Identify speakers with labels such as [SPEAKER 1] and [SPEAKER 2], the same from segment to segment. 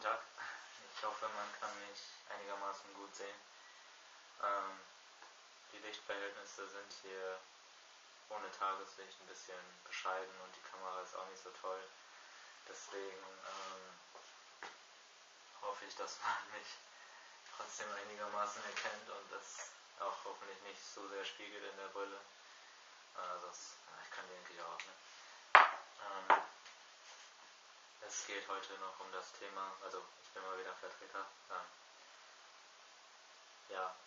[SPEAKER 1] Tag. Ich hoffe, man kann mich einigermaßen gut sehen. Ähm, die Lichtverhältnisse sind hier ohne Tageslicht ein bisschen bescheiden und die Kamera ist auch nicht so toll. Deswegen hoffe ich, dass man mich trotzdem einigermaßen erkennt und das auch hoffentlich nicht so sehr spiegelt in der Brille. Ich kann die eigentlich auch, ne? Es geht heute noch um das Thema, also ich bin mal wieder Vertreter.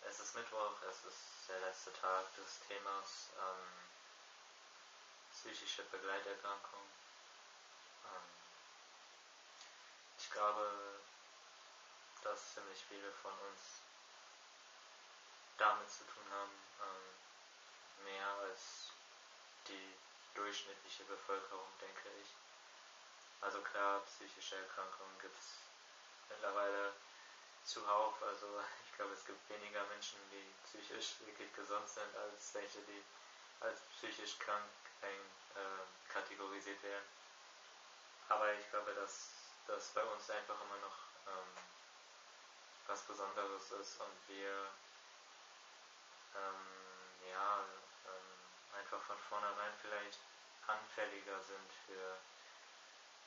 [SPEAKER 1] Es ist Mittwoch, es ist der letzte Tag des Themas psychische Begleiterkrankung. Ich glaube, dass ziemlich viele von uns damit zu tun haben, mehr als die durchschnittliche Bevölkerung, denke ich. Also klar, psychische Erkrankungen gibt es mittlerweile zuhauf. Also ich glaube, es gibt weniger Menschen, die psychisch wirklich gesund sind, als welche, die als psychisch krank kategorisiert werden. Aber ich glaube, dass das bei uns einfach immer noch was Besonderes ist und wir einfach von vornherein vielleicht anfälliger sind für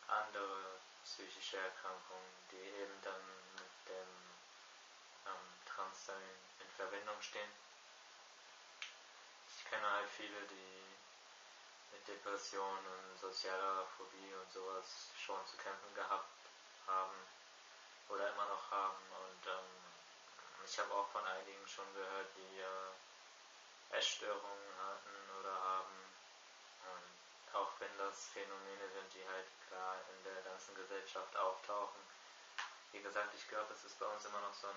[SPEAKER 1] andere psychische Erkrankungen, die eben dann mit dem Transsein in Verbindung stehen. Ich kenne halt viele, die mit Depressionen, sozialer Phobie und sowas schon zu kämpfen gehabt haben oder immer noch haben und ich habe auch von einigen schon gehört, die Essstörungen hatten oder haben, auch wenn das Phänomene sind, die halt klar in der ganzen Gesellschaft auftauchen. Wie gesagt, ich glaube, es ist bei uns immer noch so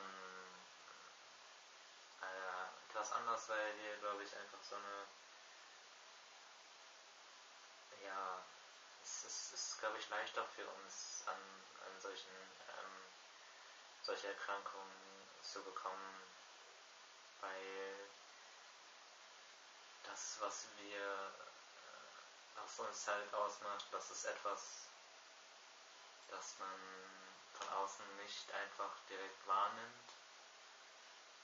[SPEAKER 1] etwas anders, weil wir, glaube ich, einfach so eine, es ist glaube ich, leichter für uns an solche Erkrankungen zu bekommen, weil das, was uns halt ausmacht, das ist etwas, das man von außen nicht einfach direkt wahrnimmt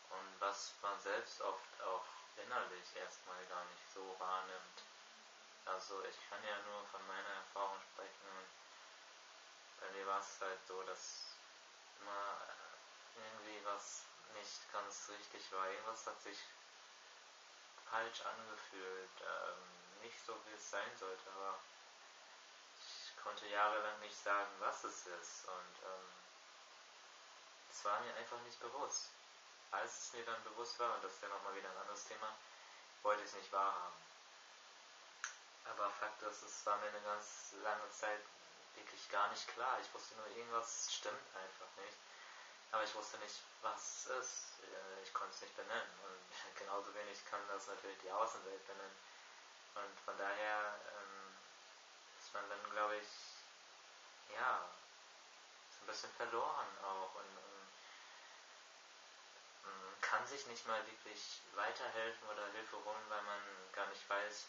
[SPEAKER 1] und was man selbst oft auch innerlich erstmal gar nicht so wahrnimmt. Also ich kann ja nur von meiner Erfahrung sprechen und bei mir war es halt so, dass immer irgendwie was nicht ganz richtig war. Irgendwas hat sich falsch angefühlt, nicht so wie es sein sollte, aber ich konnte jahrelang nicht sagen, was es ist und es war mir einfach nicht bewusst. Als es mir dann bewusst war, und das ist ja nochmal wieder ein anderes Thema, wollte ich es nicht wahrhaben. Aber Fakt ist, es war mir eine ganz lange Zeit wirklich gar nicht klar. Ich wusste nur, irgendwas stimmt einfach nicht. Aber ich wusste nicht, was es ist. Ich konnte es nicht benennen. Und genauso wenig kann das natürlich die Außenwelt benennen. Und von daher ist man dann, glaube ich, so ein bisschen verloren auch und kann sich nicht mal wirklich weiterhelfen oder Hilfe holen, weil man gar nicht weiß,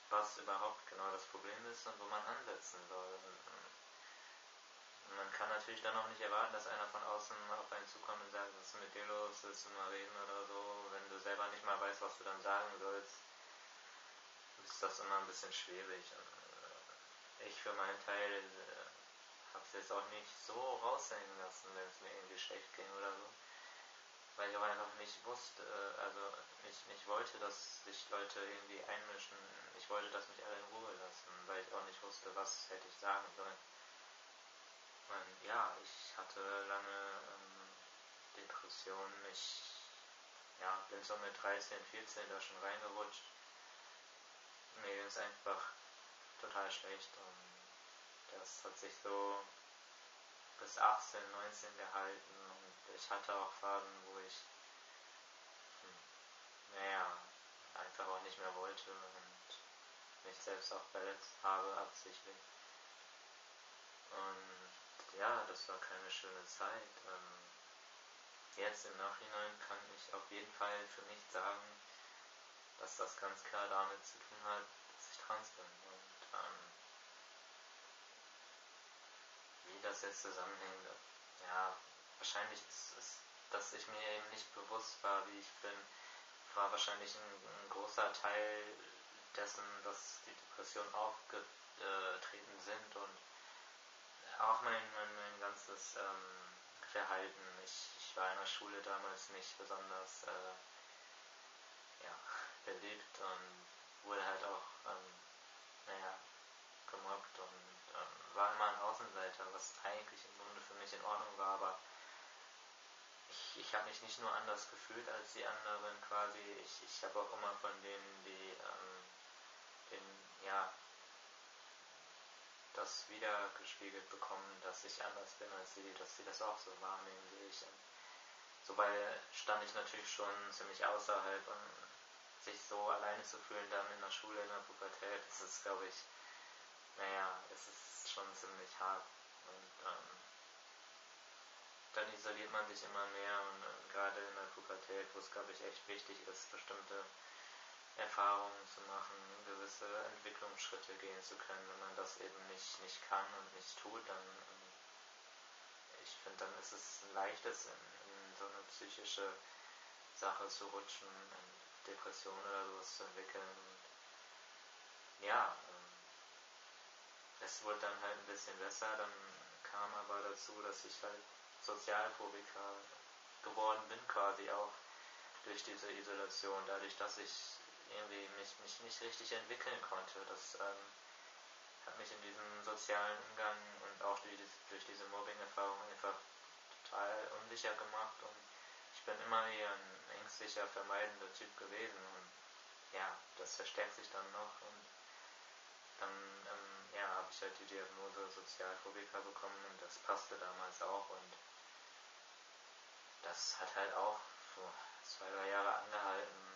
[SPEAKER 1] was überhaupt genau das Problem ist und wo man ansetzen soll. Und man kann natürlich dann auch nicht erwarten, dass einer von außen auf einen zukommt und sagt, was ist mit dir los, willst du mal reden oder so. Wenn du selber nicht mal weißt, was du dann sagen sollst, ist das immer ein bisschen schwierig. Und ich für meinen Teil habe es jetzt auch nicht so raushängen lassen, wenn es mir irgendwie schlecht ging oder so. Weil ich auch einfach nicht wusste, nicht wollte, dass sich Leute irgendwie einmischen. Ich wollte, dass mich alle in Ruhe lassen, weil ich auch nicht wusste, was hätte ich sagen sollen. Und ich hatte lange Depressionen. Ich bin so mit 13, 14 da schon reingerutscht. Mir ging es einfach total schlecht und das hat sich so bis 18, 19 gehalten und ich hatte auch Phasen, wo ich einfach auch nicht mehr wollte und mich selbst auch verletzt habe, absichtlich. Und das war keine schöne Zeit. Jetzt im Nachhinein kann ich auf jeden Fall für mich sagen, dass das ganz klar damit zu tun hat, dass ich trans bin. Und wie das jetzt zusammenhängt, ja, wahrscheinlich dass ich mir eben nicht bewusst war, wie ich bin, war wahrscheinlich ein großer Teil dessen, dass die Depressionen aufgetreten sind und auch mein ganzes Verhalten. Ich war in der Schule damals nicht besonders ja, beliebt und wurde halt auch naja, gemobbt und war immer ein Außenseiter, was eigentlich im Grunde für mich in Ordnung war, aber ich habe mich nicht nur anders gefühlt als die anderen quasi, ich habe auch immer von denen, die ja, das wiedergespiegelt bekommen, dass ich anders bin als sie, dass sie das auch so wahrnehmen wie ich. Und so weil stand ich natürlich schon ziemlich außerhalb und sich so alleine zu fühlen dann in der Schule, in der Pubertät, das ist glaube ich, naja, es ist schon ziemlich hart und dann isoliert man sich immer mehr und gerade in der Pubertät, wo es glaube ich echt wichtig ist, bestimmte Erfahrungen zu machen, gewisse Entwicklungsschritte gehen zu können. Wenn man das eben nicht kann und nicht tut, dann ich finde, dann ist es ein leichtes, in so eine psychische Sache zu rutschen, in Depression oder sowas zu entwickeln. Und ja, es wurde dann halt ein bisschen besser, dann kam aber dazu, dass ich halt Sozialphobiker geworden bin, quasi auch durch diese Isolation, dadurch, dass ich irgendwie mich nicht richtig entwickeln konnte. Das hat mich in diesem sozialen Umgang und auch durch diese Mobbing-Erfahrung einfach total unsicher gemacht und ich bin immer eher ein ängstlicher, vermeidender Typ gewesen und ja, das verstärkt sich dann noch und dann ja, habe ich halt die Diagnose Sozialphobiker bekommen und das passte damals auch und das hat halt auch so 2-3 Jahre angehalten.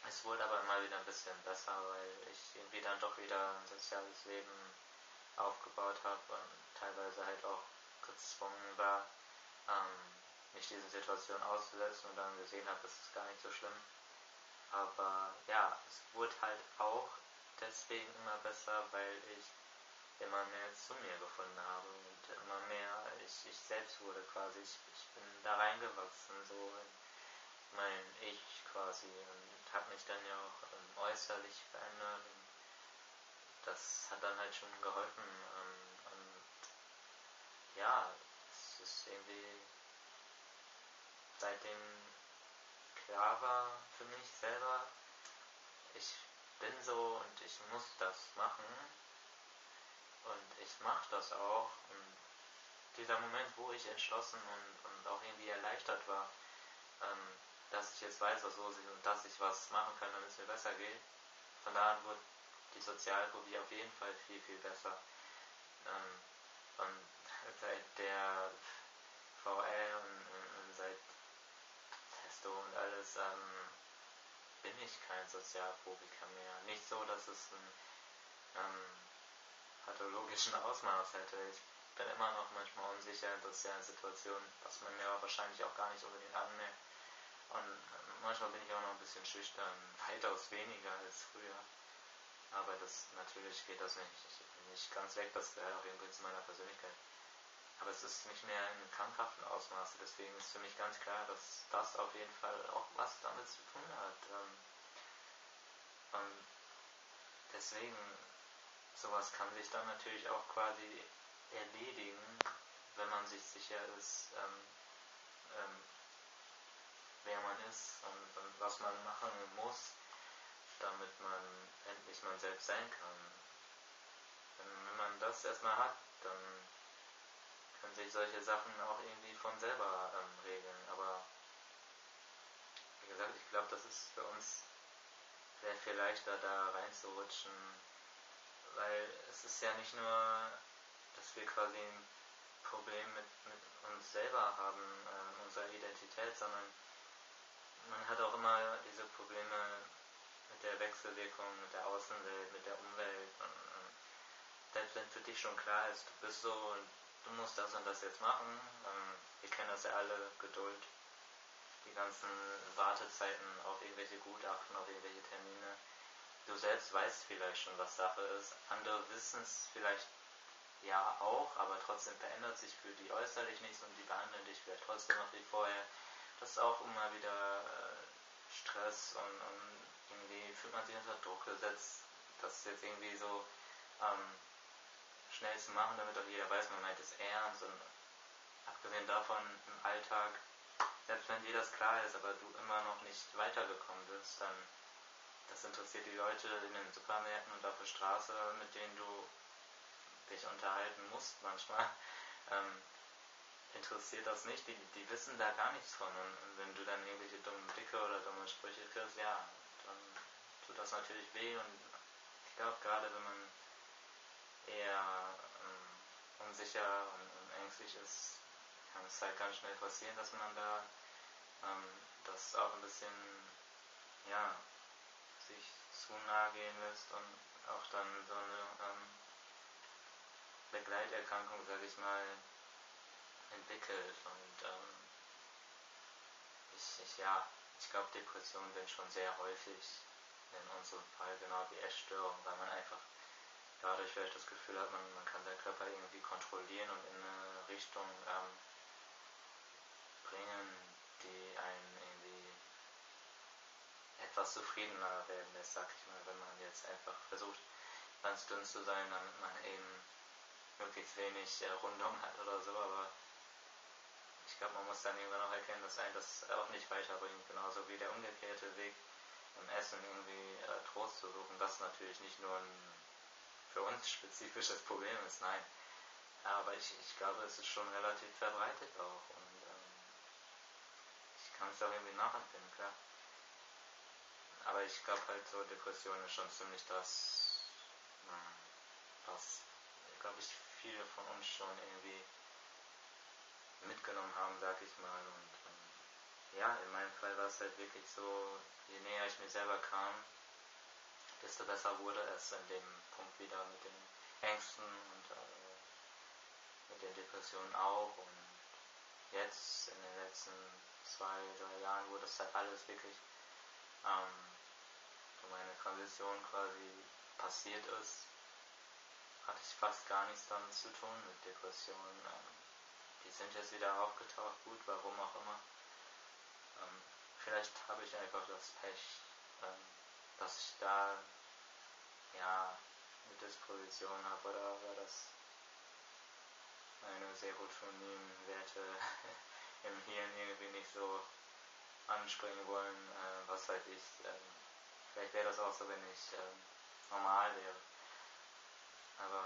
[SPEAKER 1] Es wurde aber immer wieder ein bisschen besser, weil ich irgendwie dann doch wieder ein soziales Leben aufgebaut habe und teilweise halt auch gezwungen war, mich dieser Situation auszusetzen und dann gesehen habe, das ist gar nicht so schlimm. Aber ja, es wurde halt auch deswegen immer besser, weil ich immer mehr zu mir gefunden habe und immer mehr ich selbst wurde quasi. Ich bin da reingewachsen, so in mein Ich quasi und habe mich dann ja auch äußerlich verändert und das hat dann halt schon geholfen und ja, es ist irgendwie seitdem klar war für mich selber, ich bin so und ich muss das machen und ich mache das auch und dieser Moment, wo ich entschlossen und auch irgendwie erleichtert war, dass ich jetzt weiß, was los ist und dass ich was machen kann, damit es mir besser geht, von da an wurde die Sozialphobie auf jeden Fall viel, viel besser. Und seit der VL und seit Testo und alles bin ich kein Sozialphobiker mehr. Nicht so, dass es einen pathologischen Ausmaß hätte. Ich bin immer noch manchmal unsicher in sozialen Situationen, was man mir aber wahrscheinlich auch gar nicht unbedingt anmerkt. Und manchmal bin ich auch noch ein bisschen schüchtern, weitaus weniger als früher. Aber das natürlich geht das nicht ganz weg, das gehört auch irgendwie zu meiner Persönlichkeit. Aber es ist nicht mehr in krankhaften Ausmaße, deswegen ist für mich ganz klar, dass das auf jeden Fall auch was damit zu tun hat. Und deswegen, sowas kann sich dann natürlich auch quasi erledigen, wenn man sich sicher ist, wer man ist und was man machen muss, damit man endlich man selbst sein kann. Wenn man das erstmal hat, dann können sich solche Sachen auch irgendwie von selber regeln. Aber wie gesagt, ich glaube, das ist für uns sehr viel leichter, da reinzurutschen, weil es ist ja nicht nur, dass wir quasi ein Problem mit uns selber haben, unserer Identität, sondern man hat auch immer diese Probleme mit der Wechselwirkung, mit der Außenwelt, mit der Umwelt. Und selbst wenn für dich schon klar ist, du bist so und du musst das und das jetzt machen, wir kennen das ja alle, Geduld, die ganzen Wartezeiten auf irgendwelche Gutachten, auf irgendwelche Termine. Du selbst weißt vielleicht schon, was Sache ist, andere wissen es vielleicht ja auch, aber trotzdem verändert sich für die äußerlich nichts und die behandeln dich vielleicht trotzdem noch wie vorher. Das ist auch immer wieder Stress und irgendwie fühlt man sich unter Druck gesetzt, das jetzt irgendwie so schnell zu machen, damit auch jeder weiß, man meint es ernst und abgesehen davon im Alltag, selbst wenn dir das klar ist, aber du immer noch nicht weitergekommen bist, dann das interessiert die Leute in den Supermärkten und auf der Straße, mit denen du dich unterhalten musst manchmal, interessiert das nicht, die wissen da gar nichts von und wenn du dann irgendwelche dummen Blicke oder dumme Sprüche kriegst, ja, dann tut das natürlich weh und ich glaube gerade wenn man eher unsicher und ängstlich ist, kann es halt ganz schnell passieren, dass man da das auch ein bisschen, ja, sich zu nahe gehen lässt und auch dann so eine Begleiterkrankung, sage ich mal, entwickelt und ich glaube Depressionen sind schon sehr häufig in unserem Fall, genau wie Essstörungen, weil man einfach dadurch vielleicht das Gefühl hat, man kann seinen Körper irgendwie kontrollieren und in eine Richtung bringen, die einen irgendwie etwas zufriedener werden lässt, sag ich mal, wenn man jetzt einfach versucht, ganz dünn zu sein, damit man eben möglichst wenig Rundung hat oder so, aber ich glaube, man muss dann irgendwann auch erkennen, dass einen das auch nicht weiterbringt, genauso wie der umgekehrte Weg im Essen irgendwie Trost zu suchen, was natürlich nicht nur ein für uns spezifisches Problem ist, nein, aber ich glaube, es ist schon relativ verbreitet auch und ich kann es auch irgendwie nachempfinden, klar. Aber ich glaube halt so, Depression ist schon ziemlich das, was, glaube ich, viele von uns schon irgendwie mitgenommen haben, sag ich mal. Und ja, in meinem Fall war es halt wirklich so, je näher ich mir selber kam, desto besser wurde es in dem Punkt wieder mit den Ängsten und mit den Depressionen auch. Und jetzt in den letzten 2-3 Jahren, wo das halt alles wirklich wo meine Transition quasi passiert ist, hatte ich fast gar nichts damit zu tun mit Depressionen. Die sind jetzt wieder aufgetaucht, gut, warum auch immer. Vielleicht habe ich einfach das Pech, dass ich da ja eine Disposition habe oder dass meine Serotoninwerte im Hirn irgendwie nicht so anspringen wollen, was weiß ich. Vielleicht wäre das auch so, wenn ich normal wäre. Aber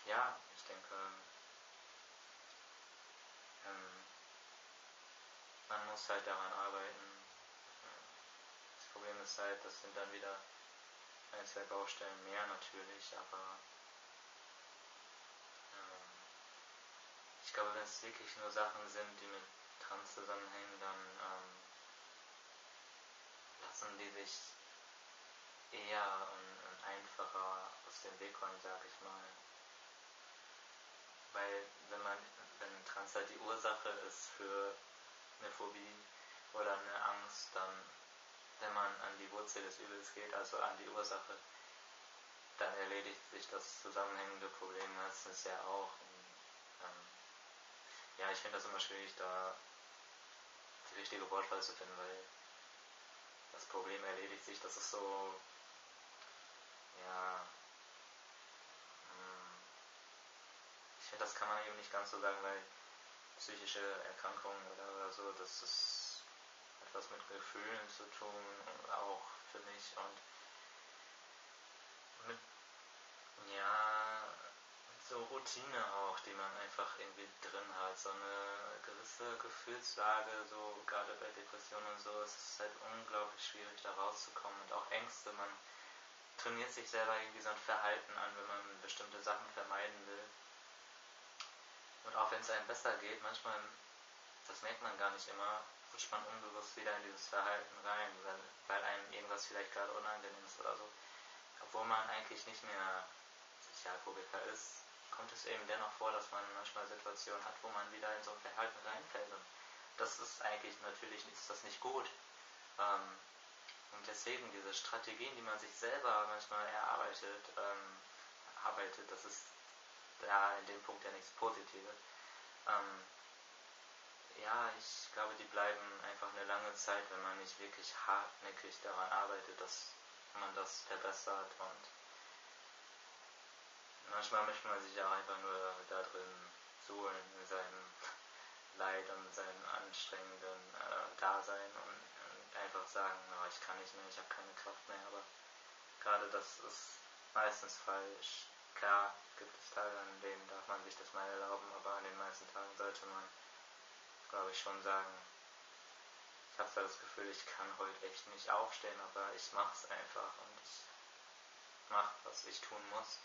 [SPEAKER 1] ja, ich denke, man muss halt daran arbeiten. Das Problem ist halt, das sind dann wieder 1-2 Baustellen mehr natürlich, aber ich glaube, wenn es wirklich nur Sachen sind, die mit Trans zusammenhängen, dann lassen die sich eher und einfacher aus dem Weg räumen, sag ich mal. Weil wenn Trans halt die Ursache ist für eine Phobie oder eine Angst, dann, wenn man an die Wurzel des Übels geht, also an die Ursache, dann erledigt sich das zusammenhängende Problem meistens ja auch. Und, ja, ich finde das immer schwierig, da die richtige Wortwahl zu finden, weil das Problem erledigt sich, das ist so, ja, ich finde, das kann man eben nicht ganz so sagen, weil psychische Erkrankungen oder so, das ist etwas mit Gefühlen zu tun, auch für mich und mit, ja, mit so Routine auch, die man einfach irgendwie drin hat, so eine gewisse Gefühlslage, so gerade bei Depressionen und so, es ist halt unglaublich schwierig da rauszukommen und auch Ängste, man trainiert sich selber irgendwie so ein Verhalten an, wenn man bestimmte Sachen vermeiden will. Und auch wenn es einem besser geht, manchmal, das merkt man gar nicht immer, rutscht man unbewusst wieder in dieses Verhalten rein, weil einem irgendwas vielleicht gerade unangenehm ist oder so. Obwohl man eigentlich nicht mehr Sozialphobiker ist, kommt es eben dennoch vor, dass man manchmal Situationen hat, wo man wieder in so ein Verhalten reinfällt. Und das ist eigentlich natürlich ist das nicht gut. Und deswegen diese Strategien, die man sich selber manchmal erarbeitet, arbeitet, das ist ja in dem Punkt ja nichts Positives. Ja, ich glaube, die bleiben einfach eine lange Zeit, wenn man nicht wirklich hartnäckig daran arbeitet, dass man das verbessert, und manchmal möchte man sich auch einfach nur da drin suhlen in seinem Leid und seinem anstrengenden Dasein und einfach sagen, oh, ich kann nicht mehr, ich habe keine Kraft mehr, aber gerade das ist meistens falsch. Klar gibt es Tage, an denen darf man sich das mal erlauben, aber an den meisten Tagen sollte man, glaube ich, schon sagen, ich habe zwar das Gefühl, ich kann heute echt nicht aufstehen, aber ich mache es einfach und ich mache, was ich tun muss.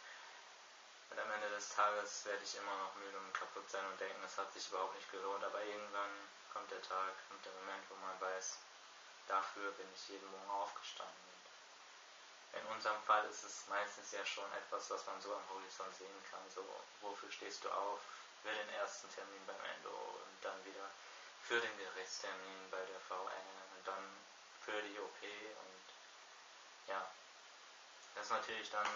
[SPEAKER 1] Und am Ende des Tages werde ich immer noch müde und kaputt sein und denken, es hat sich überhaupt nicht gelohnt, aber irgendwann kommt der Tag, kommt der Moment, wo man weiß, dafür bin ich jeden Morgen aufgestanden. In unserem Fall ist es meistens ja schon etwas, was man so am Horizont sehen kann. So, wofür stehst du auf? Für den ersten Termin beim Endo und dann wieder für den Gerichtstermin bei der VN und dann für die OP. Und ja, das ist natürlich dann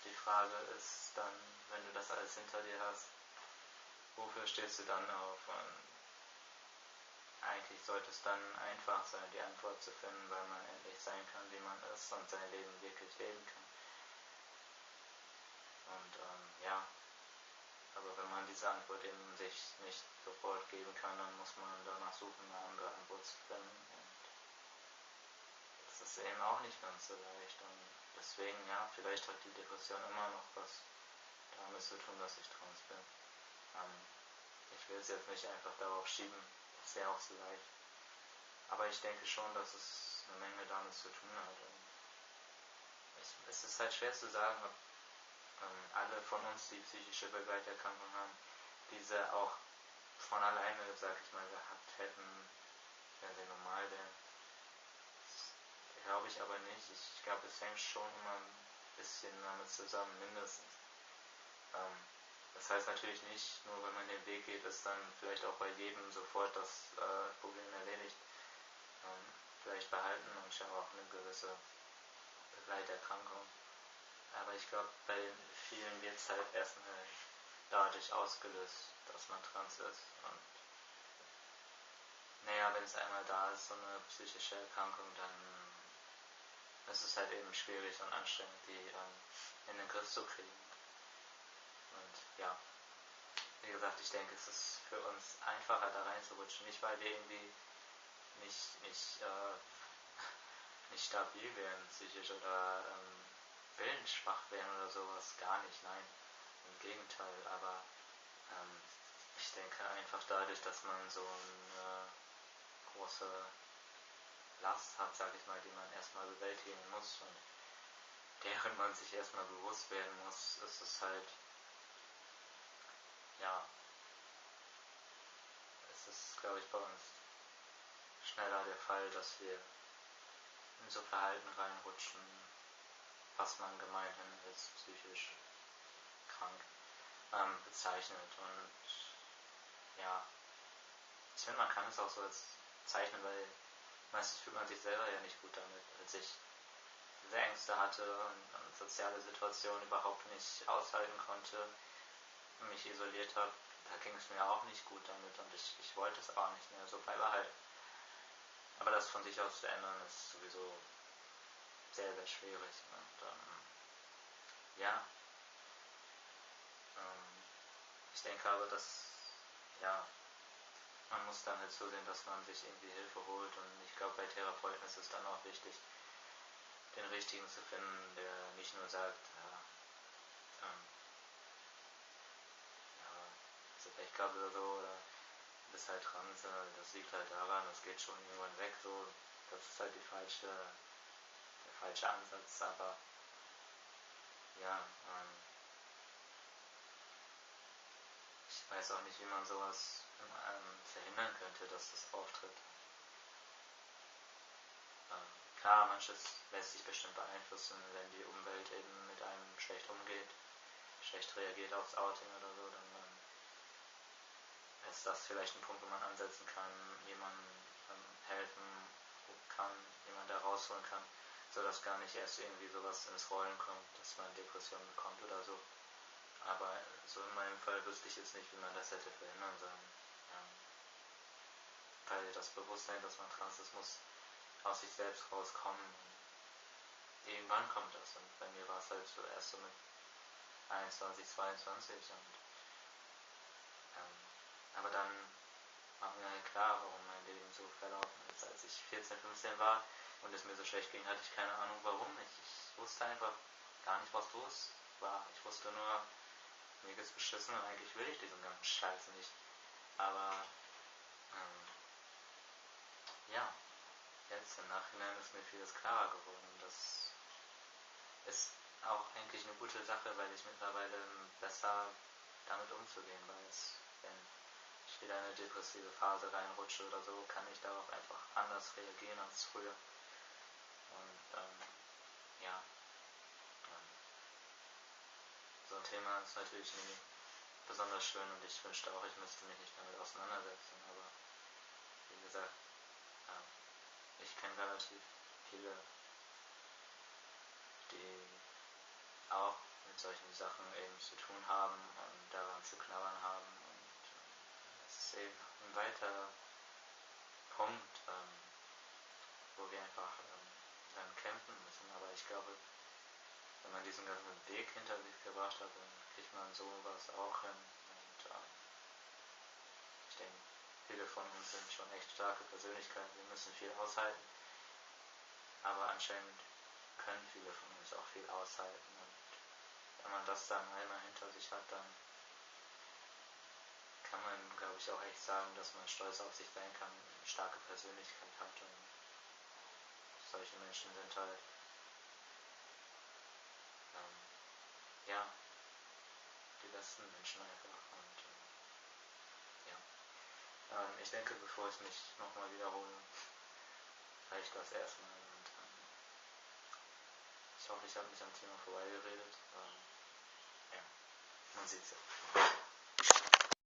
[SPEAKER 1] die Frage ist dann, wenn du das alles hinter dir hast, wofür stehst du dann auf? Und eigentlich sollte es dann einfach sein, die Antwort zu finden, weil man endlich sein kann, wie man ist und sein Leben wirklich leben kann. Und ja, aber wenn man diese Antwort eben sich nicht sofort geben kann, dann muss man danach suchen, eine andere Antwort zu finden. Und das ist eben auch nicht ganz so leicht. Und deswegen, ja, vielleicht hat die Depression immer noch was damit zu tun, dass ich trans bin. Ich will es jetzt nicht einfach darauf schieben, das ist ja auch so leicht. Aber ich denke schon, dass es eine Menge damit zu tun hat. Und es ist halt schwer zu sagen, ob alle von uns, die psychische Begleiterkrankungen haben, diese auch von alleine, sag ich mal, gehabt hätten, wenn sie normal wären. Das glaube ich aber nicht. Ich glaube, es hängt schon immer ein bisschen damit zusammen, mindestens. Das heißt natürlich nicht, nur wenn man den Weg geht, ist dann vielleicht auch bei jedem sofort das Problem erledigt. Vielleicht behalten manche auch eine gewisse Begleiterkrankung. Aber ich glaube, bei vielen wird es halt erstmal dadurch ausgelöst, dass man trans ist. Und naja, wenn es einmal da ist, so eine psychische Erkrankung, dann ist es halt eben schwierig und anstrengend, die in den Griff zu kriegen. Und ja, wie gesagt, ich denke, es ist für uns einfacher, da reinzurutschen. Nicht, weil wir irgendwie nicht stabil wären psychisch oder willensschwach wären oder sowas, gar nicht, nein, im Gegenteil, aber ich denke einfach dadurch, dass man so eine große Last hat, sage ich mal, die man erstmal bewältigen muss und deren man sich erstmal bewusst werden muss, ist es halt, ja, es ist, glaube ich, bei uns schneller der Fall, dass wir in so Verhalten reinrutschen, was man gemeinhin als psychisch krank bezeichnet. Und ja, ich finde, man kann es auch so als zeichnen, weil meistens fühlt man sich selber ja nicht gut damit. Als ich diese Ängste hatte und soziale Situationen überhaupt nicht aushalten konnte, mich isoliert habe, da ging es mir auch nicht gut damit und ich wollte es auch nicht mehr so beibehalten. Aber das von sich aus zu ändern, ist sowieso sehr, sehr schwierig. Und ja, ich denke aber, dass, ja, man muss dann halt zusehen, dass man sich irgendwie Hilfe holt, und ich glaube, bei Therapeuten ist es dann auch wichtig, den richtigen zu finden, der nicht nur sagt, ja, hast du Pech gehabt oder so, oder du bist halt trans, das liegt halt daran, das geht schon irgendwann weg, so, das ist halt der falsche Ansatz, aber ja, ich weiß auch nicht, wie man sowas verhindern könnte, dass das auftritt. Klar, manches lässt sich bestimmt beeinflussen, wenn die Umwelt eben mit einem schlecht umgeht, schlecht reagiert aufs Outing oder so, dann ist das vielleicht ein Punkt, wo man ansetzen kann, jemandem helfen kann, jemanden da rausholen kann. sodass gar nicht erst irgendwie sowas ins Rollen kommt, dass man Depressionen bekommt oder so. Aber so in meinem Fall wüsste ich jetzt nicht, wie man das hätte verhindern sollen. Weil das Bewusstsein, dass man trans ist, muss aus sich selbst rauskommen. Irgendwann kommt das. Und bei mir war es halt so erst so mit 21, 22. Aber dann war mir halt klar, warum mein Leben so verlaufen ist. Als ich 14, 15 war und es mir so schlecht ging, hatte ich keine Ahnung warum. Ich wusste einfach gar nicht, was los war. Ich wusste nur, mir geht's beschissen und eigentlich will ich diesen ganzen Scheiß nicht. Aber ja, jetzt im Nachhinein ist mir vieles klarer geworden. Das ist auch eigentlich eine gute Sache, weil ich mittlerweile besser damit umzugehen weiß. Wenn ich wieder in eine depressive Phase reinrutsche oder so, kann ich darauf einfach anders reagieren als früher. Und ja, so ein Thema ist natürlich nie besonders schön und ich wünschte auch, ich müsste mich nicht damit auseinandersetzen. Aber wie gesagt, ich kenne relativ viele, die auch mit solchen Sachen eben zu tun haben und daran zu knabbern haben. Und es ist eben ein weiterer Punkt, wo wir einfach dann kämpfen müssen. Aber ich glaube, wenn man diesen ganzen Weg hinter sich gebracht hat, dann kriegt man sowas auch hin. Und ich denke, viele von uns sind schon echt starke Persönlichkeiten, wir müssen viel aushalten. Aber anscheinend können viele von uns auch viel aushalten. Und wenn man das dann einmal hinter sich hat, dann kann man, glaube ich, auch echt sagen, dass man stolz auf sich sein kann, eine starke Persönlichkeit hat. Und solche Menschen sind halt, ja, die besten Menschen einfach. Und ja, ich denke, bevor ich mich nochmal wiederhole, reicht das erstmal. Und ich hoffe, ich habe nicht am Thema vorbeigeredet. Ja, man sieht's ja.